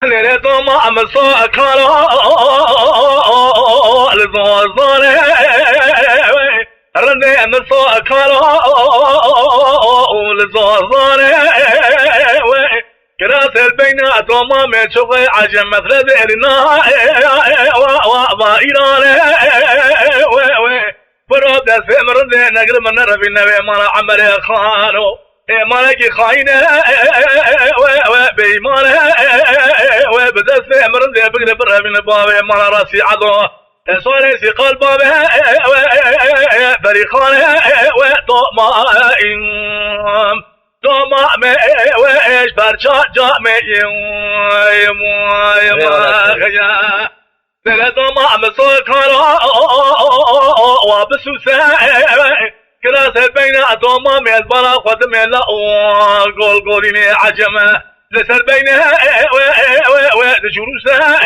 ليلة ما مسوا كارو الزوزانة رني مسوا كارو الزوزانة كراس البينات وما مشوقي عجم مثل ذرنا وإيرانه فرود سمر نقل من ربي النبي ما عمل خانو مالك خاينه وبيمانه وبدس امر بقدر برهن بابه مال راسي عضو صار سي قلب بابه فريخانه وطمائن طمائن وايش برشا جامع يا ثلاث ما مسكرا وبسوسه كراس البينات وما من البلا قدم لا قول قوليني عجمه لسر بينها وجروسها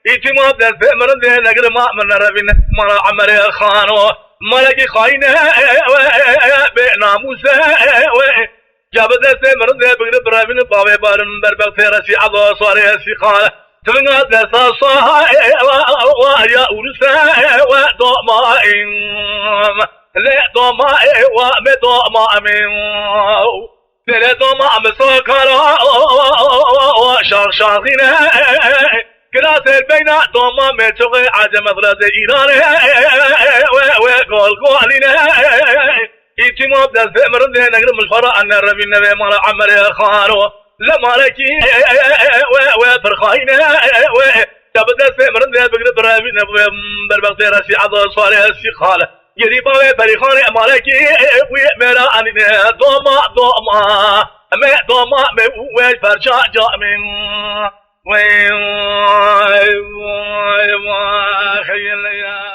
ايتما بدل ثمر ذي نقل ما من ربنا ما عمر خانو ملك خاينها بناموسها جابت ثمر ذي بقدر برابين بابي بارن بربك ثيرسي عضو صاري سيخاله تفنقات لساسها ويا أولسها ودومائن لا دوما ومدوما من لا دوما مسكرا وشرشاخين كلاس البينات دوما متوقع عجم مثل إيران وقول قولين إتما بدل ثمر ذي نقل مشفرة أن ربي النبي مال عمر خانو لما لكي وفرخاين تبدل ثمر ذي بقدر برابين بربغتي راسي عضو صاري السيخالة يدي باوي فريخاني مالكي ويمرا عنينا دوما ويش فرشا جامين وي خيال يا